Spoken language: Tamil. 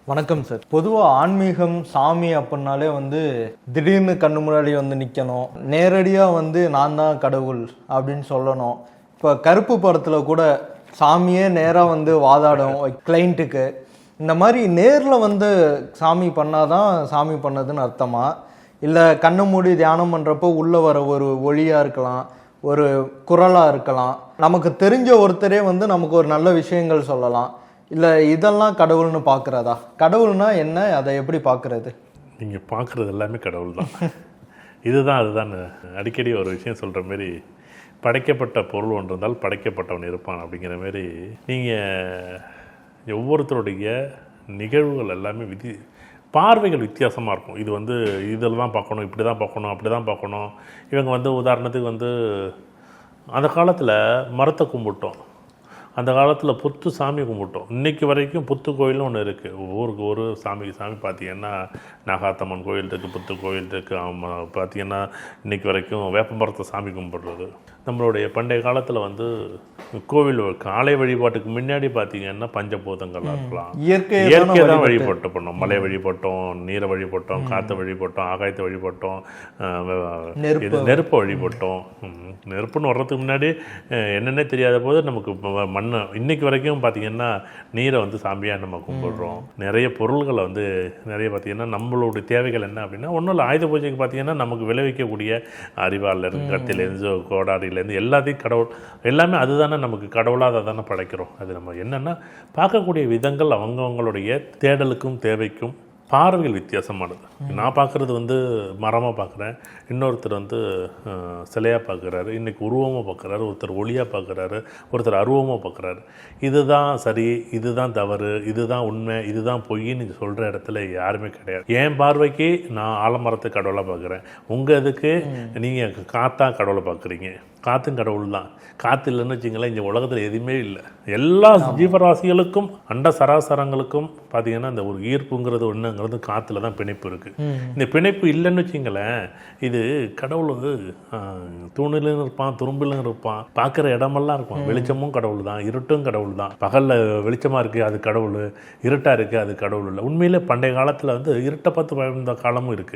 வணக்கம் சார். பொதுவாக ஆன்மீகம் சாமி அப்படின்னாலே திடீர்னு கண்ணு முன்னாடி நிற்கணும், நேரடியாக நான் தான் கடவுள் அப்படின்னு சொல்லணும். இப்போ கருப்பு படத்தில் கூட சாமியே நேராக வாதாடும் கிளைண்ட்டுக்கு. இந்த மாதிரி நேரில் சாமி பண்ணாதான் சாமி பண்ணதுன்னு அர்த்தமா, இல்லை கண்ணு மூடி தியானம் பண்ணுறப்போ உள்ளே வர ஒரு ஒளியாக இருக்கலாம், ஒரு குரலாக இருக்கலாம், நமக்கு தெரிஞ்ச ஒருத்தரே நமக்கு ஒரு நல்ல விஷயங்கள் சொல்லலாம், இல்லை இதெல்லாம் கடவுள்னு பார்க்குறதா? கடவுள்னா என்ன, அதை எப்படி பார்க்குறது? நீங்கள் பார்க்குறது எல்லாமே கடவுள் தான். இதுதான் அதுதான் அடிக்கடி ஒரு விஷயம் சொல்கிற மாரி, படைக்கப்பட்ட பொருள் ஒன்று இருந்தால் படைக்கப்பட்டவன் இருப்பான் அப்படிங்கிற மாரி, நீங்கள் ஒவ்வொருத்தருடைய நிகழ்வுகள் எல்லாமே பார்வைகள் வித்தியாசமாக இருக்கும். இது இதில் தான் பார்க்கணும், இப்படி தான் பார்க்கணும், அப்படி தான் பார்க்கணும். இவங்க உதாரணத்துக்கு அந்த காலத்தில் மரத்தை கும்பிட்டோம், அந்த காலத்தில் புத்து சாமி கும்பிட்டோம். இன்றைக்கி வரைக்கும் புத்து கோயில்னு ஒன்று இருக்குது. ஊருக்கு ஒரு சாமி பார்த்திங்கன்னா நாகாத்தம்மன் கோயில் இருக்குது, புத்து கோயில் இருக்குது. பார்த்திங்கன்னா இன்றைக்கி வரைக்கும் வேப்பமரத்தை சாமி கும்பிட்றது. நம்மளுடைய பண்டைய காலத்தில் கோவில் காலை வழிபாட்டுக்கு முன்னாடி பார்த்திங்கன்னா பஞ்சபூதங்களாக இருக்கலாம், இயற்கையை தான் வழிபட்டு பண்ணோம். மலை வழிபட்டோம், நீரை வழிபட்டோம், காற்றை வழிபட்டோம், ஆகாயத்தை வழிபட்டோம், நெருப்பை வழிபட்டோம். நெருப்புன்னு வர்றதுக்கு முன்னாடி என்னென்ன தெரியாத போது நமக்கு மண் இன்னைக்கு வரைக்கும் பார்த்திங்கன்னா நீரை சாமியாக நம்ம கும்பிடுறோம். நிறைய பொருள்களை நிறைய பார்த்திங்கன்னா நம்மளுடைய தேவைகள் என்ன அப்படின்னா, ஒன்றும் இல்லை, ஆயுத பூஜைக்கு பார்த்திங்கன்னா நமக்கு விளைவிக்கக்கூடிய அறிவாளிலேருந்து கத்திலேருந்து கோடாரியிலேருந்து எல்லாத்தையும் கடவுள் எல்லாமே அதுதானே நமக்கு கடவுளாக அதை தானே படைக்கிறோம். அது நம்ம என்னென்னா பார்க்கக்கூடிய விதங்கள் அவங்கவுங்களுடைய தேடலுக்கும் தேவைக்கும் பார்வைகள் வித்தியாசமானது. நான் பார்க்குறது மரமாக பார்க்குறேன், இன்னொருத்தர் சிலையாக பார்க்குறாரு, இன்றைக்கி உருவமாக பார்க்குறாரு, ஒருத்தர் ஒளியாக பார்க்குறாரு, ஒருத்தர் அருவமாக பார்க்குறாரு. இதுதான் சரி, இதுதான் தவறு, இதுதான் உண்மை, இதுதான் பொய்ன்னு சொல்கிற இடத்துல யாருமே கிடையாது. என் பார்வைக்கு நான் ஆலமரத்தை கடவுளாக பார்க்குறேன், உங்கள் இதுக்கு நீங்கள் காற்றா கடவுளை பார்க்குறீங்க. காற்றும் கடவுள் தான். காற்று இல்லைன்னு வச்சிங்களேன், இந்த உலகத்தில் எதுவுமே இல்லை. எல்லா ஜீவராசிகளுக்கும் அண்ட சராசரங்களுக்கும் பார்த்திங்கன்னா இந்த ஒரு ஈர்ப்புங்கிறது ஒன்றுங்கிறது காற்றுல தான் பிணைப்பு இருக்குது. இந்த பிணைப்பு இல்லைன்னு வச்சிங்களேன், இது கடவுள் தூணிலும் இருப்பான், துரும்பிலும் இருப்பான், பார்க்குற இடமெல்லாம் இருப்பான். வெளிச்சமும் கடவுள் தான், இருட்டும் கடவுள் தான். பகலில் வெளிச்சமாக இருக்குது அது கடவுள், இருட்டாக இருக்குது அது கடவுள் இல்லை. உண்மையிலே பண்டைய காலத்தில் இருட்டை பார்த்து வாழ்ந்த காலமும் இருக்குது.